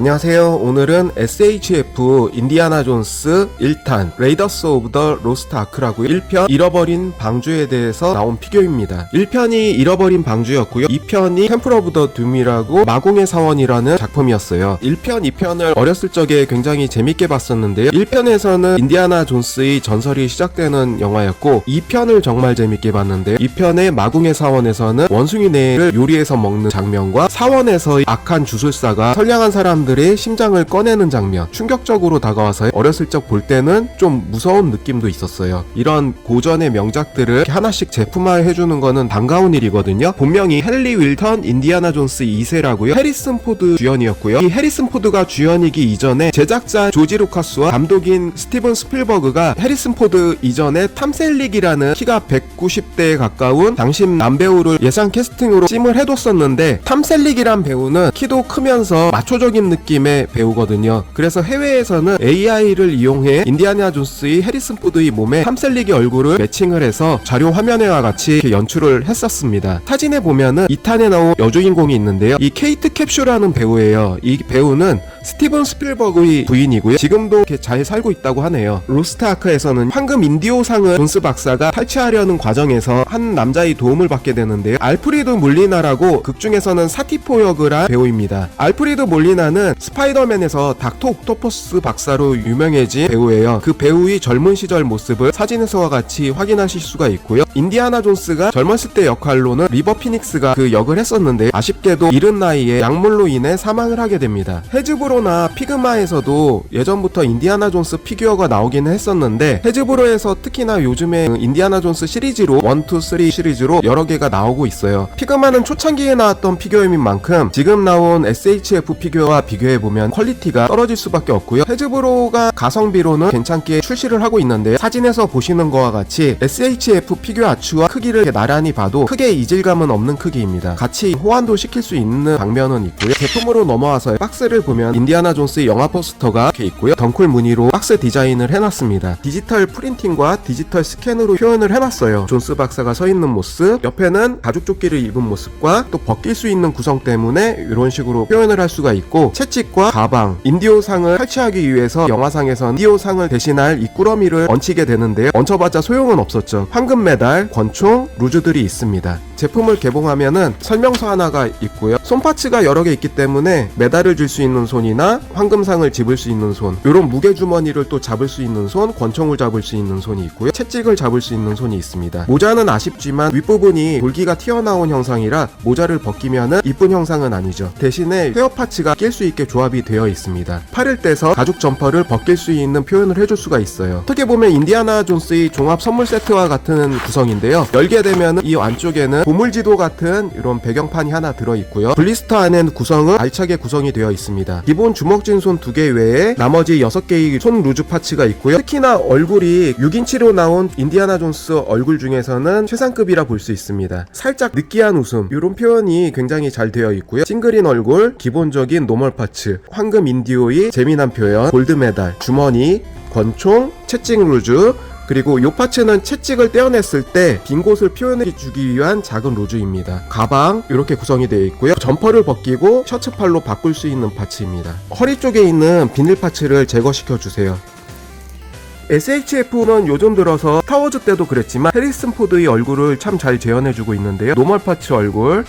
안녕하세요. 오늘은 SHF 인디아나 존스 1탄 레이더스 오브 더 로스트 아크라고 1편 잃어버린 방주에 대해서 나온 피규어입니다. 1편이 잃어버린 방주였고요. 2편이 템플 오브 더 둠이라고 마공의 사원이라는 작품이었어요. 1편, 2편을 어렸을 적에 굉장히 재밌게 봤었는데요. 1편에서는 인디아나 존스의 전설이 시작되는 영화였고 2편을 정말 재밌게 봤는데요. 2편의 마공의 사원에서는 원숭이 뇌를 요리해서 먹는 장면과 사원에서의 악한 주술사가 선량한 사람들의 심장을 꺼내는 장면, 충격적으로 다가와서 어렸을 적 볼 때는 좀 무서운 느낌도 있었어요. 이런 고전의 명작들을 하나씩 제품화 해주는 거는 반가운 일이거든요. 본명이 헨리 윌턴 인디아나 존스 2세라고요. 해리슨 포드 주연이었고요. 이 해리슨 포드가 주연이기 이전에 제작자 조지 루카스와 감독인 스티븐 스필버그가 해리슨 포드 이전에 탐 셀릭이라는 키가 190대에 가까운 장신 남배우를 예상 캐스팅으로 찜을 해뒀었는데, 탐 셀릭이란 배우는 키도 크면서 마초적인 느낌의 배우거든요. 그래서 해외에서는 AI를 이용해 인디아나 존스의 해리슨 포드의 몸에 탐 셀릭의 얼굴을 매칭을 해서 자료 화면에와 같이 이렇게 연출을 했었습니다. 사진에 보면은 2탄에 나온 여주인공이 있는데요. 이 케이트 캡슐라는 배우예요. 이 배우는 스티븐 스필버그의 부인이고요. 지금도 이렇게 잘 살고 있다고 하네요. 로스트 아크에서는 황금 인디오상을 존스 박사가 탈취하려는 과정에서 한 남자의 도움을 받게 되는데요. 알프리드 몰리나라고 극중에서는 사티포 역을 한 배우입니다. 알프리드 몰리나는 스파이더맨에서 닥터 옥토퍼스 박사로 유명해진 배우예요. 그 배우의 젊은 시절 모습을 사진에서와 같이 확인하실 수가 있고요. 인디아나 존스가 젊었을 때 역할로는 리버 피닉스가 그 역을 했었는데, 아쉽게도 이른 나이에 약물로 인해 사망을 하게 됩니다. 헤즈브로나 피그마에서도 예전부터 인디아나 존스 피규어가 나오기는 했었는데, 헤즈브로에서 특히나 요즘에 인디아나 존스 시리즈로 1, 2, 3 시리즈로 여러 개가 나오고 있어요. 피그마는 초창기에 나왔던 피규어인 만큼 지금 나온 SHF 피규어와 비교해보면 퀄리티가 떨어질 수밖에 없고요. 헤즈브로가 가성비로는 괜찮게 출시를 하고 있는데, 사진에서 보시는 것과 같이 SHF 피규어 아추와 크기를 나란히 봐도 크게 이질감은 없는 크기입니다. 같이 호환도 시킬 수 있는 방면은 있고요. 제품으로 넘어와서 박스를 보면 인디아나 존스의 영화 포스터가 이렇게 있고요. 덩쿨 무늬로 박스 디자인을 해놨습니다. 디지털 프린팅과 디지털 스캔으로 표현을 해놨어요. 존스 박사가 서 있는 모습, 옆에는 가죽 조끼를 입은 모습과 또 벗길 수 있는 구성 때문에 이런 식으로 표현을 할 수가 있고, 채찍과 가방, 인디오상을 탈취하기 위해서 영화상에선 인디오상을 대신할 이 꾸러미를 얹히게 되는데요. 얹혀봤자 소용은 없었죠. 황금 메달, 권총, 루즈들이 있습니다. 제품을 개봉하면은 설명서 하나가 있고요. 손파츠가 여러 개 있기 때문에 메달을 줄 수 있는 손이나 황금상을 집을 수 있는 손, 이런 무게주머니를 또 잡을 수 있는 손, 권총을 잡을 수 있는 손이 있고요. 채찍을 잡을 수 있는 손이 있습니다. 모자는 아쉽지만 윗부분이 돌기가 튀어나온 형상이라 모자를 벗기면은 이쁜 형상은 아니죠. 대신에 헤어 파츠가 낄 수 있게 조합이 되어 있습니다. 팔을 떼서 가죽 점퍼를 벗길 수 있는 표현을 해줄 수가 있어요. 어떻게 보면 인디아나 존스의 종합 선물 세트와 같은 구성인데요. 열게 되면 이 안쪽에는 보물지도 같은 이런 배경판이 하나 들어있고요. 블리스터 안에는 구성은 알차게 구성이 되어 있습니다. 기본 주먹진 손 2개 외에 나머지 6개의 손 루즈 파츠가 있고요. 특히나 얼굴이 6인치로 나온 인디아나 존스 얼굴 중에서는 최상급이라 볼 수 있습니다. 살짝 느끼한 웃음, 이런 표현이 굉장히 잘 되어 있고요. 찡그린 얼굴, 기본적인 노멀 파츠, 황금 인디오의 재미난 표현, 골드 메달, 주머니, 권총, 채찍 루즈, 그리고 이 파츠는 채찍을 떼어냈을 때 빈 곳을 표현해주기 위한 작은 루즈입니다. 가방 이렇게 구성이 되어 있고요. 점퍼를 벗기고 셔츠팔로 바꿀 수 있는 파츠입니다. 허리 쪽에 있는 비닐 파츠를 제거시켜주세요. SHF는 요즘 들어서 스타워즈 때도 그랬지만 해리슨 포드의 얼굴을 참 잘 재현해주고 있는데요. 노멀 파츠 얼굴,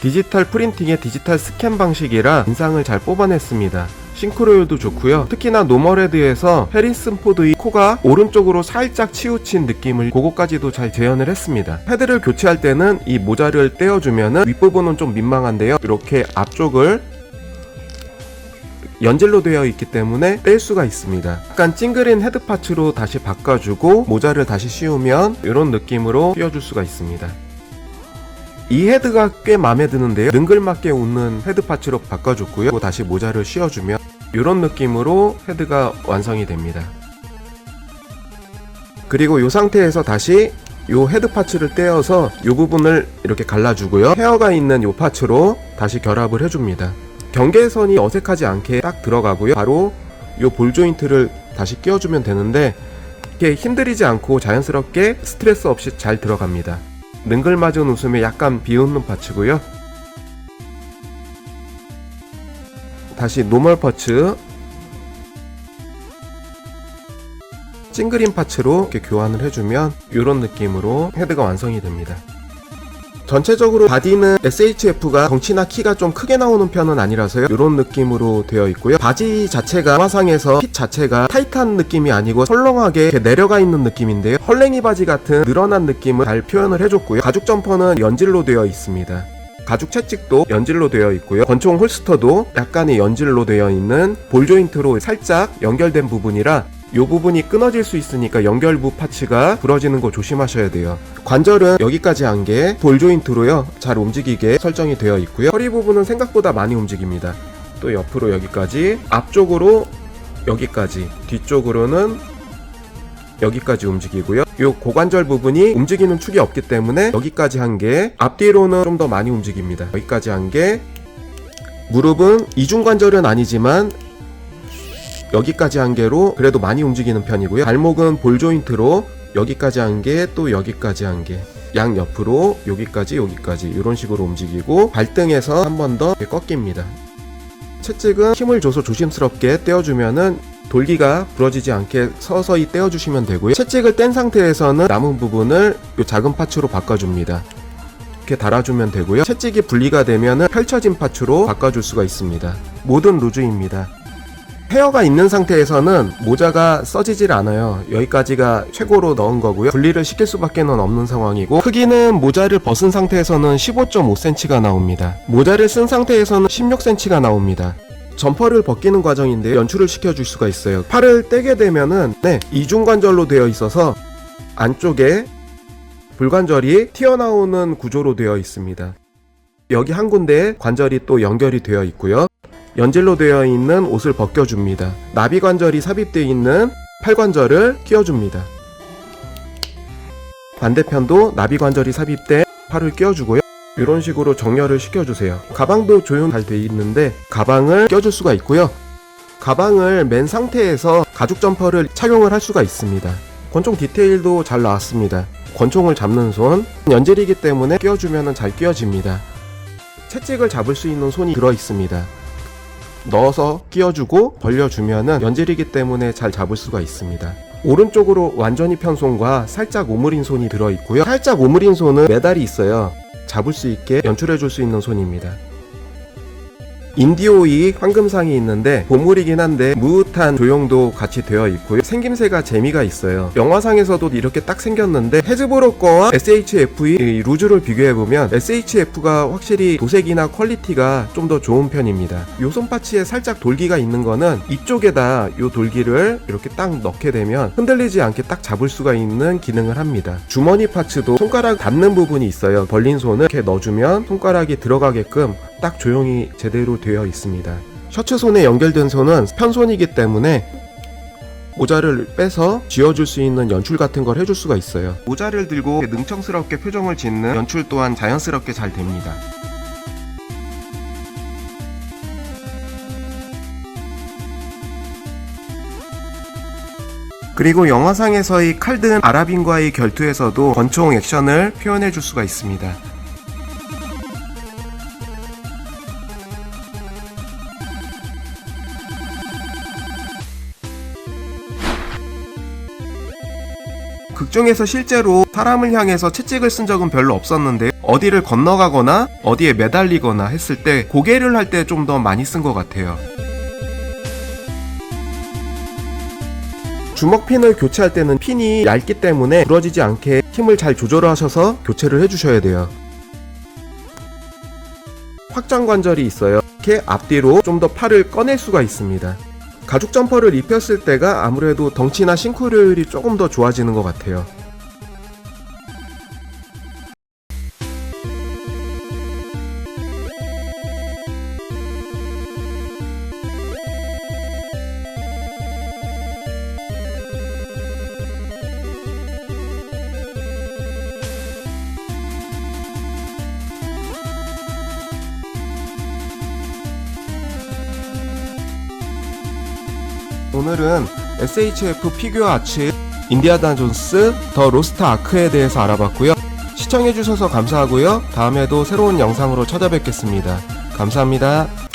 디지털 프린팅의 디지털 스캔 방식이라 인상을 잘 뽑아냈습니다. 싱크로율도 좋고요. 특히나 노멀헤드에서 해리슨 포드의 코가 오른쪽으로 살짝 치우친 느낌을 그거까지도 잘 재현을 했습니다. 헤드를 교체할 때는 이 모자를 떼어주면은 윗부분은 좀 민망한데요. 이렇게 앞쪽을 연질로 되어 있기 때문에 뗄 수가 있습니다. 약간 찡그린 헤드 파츠로 다시 바꿔주고 모자를 다시 씌우면 이런 느낌으로 씌워줄 수가 있습니다. 이 헤드가 꽤 마음에 드는데요. 능글맞게 웃는 헤드 파츠로 바꿔줬고요. 그리고 다시 모자를 씌워주면 이런 느낌으로 헤드가 완성이 됩니다. 그리고 이 상태에서 다시 요 헤드 파츠를 떼어서 요 부분을 이렇게 갈라주고요. 헤어가 있는 요 파츠로 다시 결합을 해줍니다. 경계선이 어색하지 않게 딱 들어가고요. 바로 요 볼 조인트를 다시 끼워주면 되는데 이렇게 힘들이지 않고 자연스럽게 스트레스 없이 잘 들어갑니다. 능글맞은 웃음에 약간 비웃는 파츠고요. 다시 노멀 파츠 찡그린 파츠로 이렇게 교환을 해주면 이런 느낌으로 헤드가 완성이 됩니다. 전체적으로 바디는 SHF가 덩치나 키가 좀 크게 나오는 편은 아니라서요. 이런 느낌으로 되어 있고요. 바지 자체가 화상에서 핏 자체가 타이트한 느낌이 아니고 설렁하게 이렇게 내려가 있는 느낌인데요. 헐랭이 바지 같은 늘어난 느낌을 잘 표현을 해줬고요. 가죽 점퍼는 연질로 되어 있습니다. 가죽 채찍도 연질로 되어 있고요. 권총 홀스터도 약간의 연질로 되어 있는 볼 조인트로 살짝 연결된 부분이라 이 부분이 끊어질 수 있으니까 연결부 파츠가 부러지는 거 조심하셔야 돼요. 관절은 여기까지 한 게 볼 조인트로요. 잘 움직이게 설정이 되어 있고요. 허리 부분은 생각보다 많이 움직입니다. 또 옆으로 여기까지, 앞쪽으로 여기까지, 뒤쪽으로는 여기까지 움직이고요. 이 고관절 부분이 움직이는 축이 없기 때문에 여기까지 한 게, 앞뒤로는 좀 더 많이 움직입니다. 여기까지 한 게, 무릎은 이중관절은 아니지만 여기까지 한 개로 그래도 많이 움직이는 편이고요. 발목은 볼 조인트로 여기까지 한 개, 또 여기까지 한 개, 양 옆으로 여기까지 이런 식으로 움직이고, 발등에서 한 번 더 꺾입니다. 채찍은 힘을 줘서 조심스럽게 떼어주면은 돌기가 부러지지 않게 서서히 떼어주시면 되고요. 채찍을 뗀 상태에서는 남은 부분을 이 작은 파츠로 바꿔줍니다. 이렇게 달아주면 되고요. 채찍이 분리가 되면은 펼쳐진 파츠로 바꿔줄 수가 있습니다. 모든 루즈입니다. 헤어가 있는 상태에서는 모자가 써지질 않아요. 여기까지가 최고로 넣은 거고요. 분리를 시킬 수밖에 없는 상황이고, 크기는 모자를 벗은 상태에서는 15.5cm가 나옵니다. 모자를 쓴 상태에서는 16cm가 나옵니다. 점퍼를 벗기는 과정인데 연출을 시켜줄 수가 있어요. 팔을 떼게 되면은 이중관절로 되어 있어서 안쪽에 불관절이 튀어나오는 구조로 되어 있습니다. 여기 한 군데에 관절이 또 연결이 되어 있고요. 연질로 되어 있는 옷을 벗겨줍니다. 나비관절이 삽입되어 있는 팔관절을 끼워줍니다. 반대편도 나비관절이 삽입된 팔을 끼워주고요. 이런 식으로 정렬을 시켜주세요. 가방도 조용 잘 되어 있는데 가방을 껴줄 수가 있고요. 가방을 맨 상태에서 가죽 점퍼를 착용을 할 수가 있습니다. 권총 디테일도 잘 나왔습니다. 권총을 잡는 손, 연질이기 때문에 끼워주면 잘 끼워집니다. 채찍을 잡을 수 있는 손이 들어 있습니다. 넣어서 끼워주고 벌려주면은 연질이기 때문에 잘 잡을 수가 있습니다. 오른쪽으로 완전히 편 손과 살짝 오므린 손이 들어있고요. 살짝 오므린 손은 메달이 있어요. 잡을 수 있게 연출해줄 수 있는 손입니다. 인디오이 황금상이 있는데 보물이긴 한데 무흐한 조형도 같이 되어 있고요. 생김새가 재미가 있어요. 영화상에서도 이렇게 딱 생겼는데 헤즈브로 거와 SHF의 루즈를 비교해보면 SHF가 확실히 도색이나 퀄리티가 좀 더 좋은 편입니다. 요 손파츠에 살짝 돌기가 있는 거는 이쪽에다 요 돌기를 이렇게 딱 넣게 되면 흔들리지 않게 딱 잡을 수가 있는 기능을 합니다. 주머니 파츠도 손가락 닿는 부분이 있어요. 벌린 손을 이렇게 넣어주면 손가락이 들어가게끔 딱 조용히 제대로 되어 있습니다. 셔츠 손에 연결된 손은 편손이기 때문에 모자를 빼서 쥐어줄 수 있는 연출 같은 걸 해줄 수가 있어요. 모자를 들고 능청스럽게 표정을 짓는 연출 또한 자연스럽게 잘 됩니다. 그리고 영화상에서의 칼든 아라빈과의 결투에서도 권총 액션을 표현해줄 수가 있습니다. 극중에서 실제로 사람을 향해서 채찍을 쓴 적은 별로 없었는데 어디를 건너가거나 어디에 매달리거나 했을 때 고개를 할 때 좀 더 많이 쓴 것 같아요. 주먹핀을 교체할 때는 핀이 얇기 때문에 부러지지 않게 힘을 잘 조절하셔서 교체를 해주셔야 돼요. 확장 관절이 있어요. 이렇게 앞뒤로 좀 더 팔을 꺼낼 수가 있습니다. 가죽 점퍼를 입혔을 때가 아무래도 덩치나 싱크로율이 조금 더 좋아지는 것 같아요. 오늘은 SHF 피규어 아츠 인디아나 존스 더 로스트 아크에 대해서 알아봤고요. 시청해주셔서 감사하고요. 다음에도 새로운 영상으로 찾아뵙겠습니다. 감사합니다.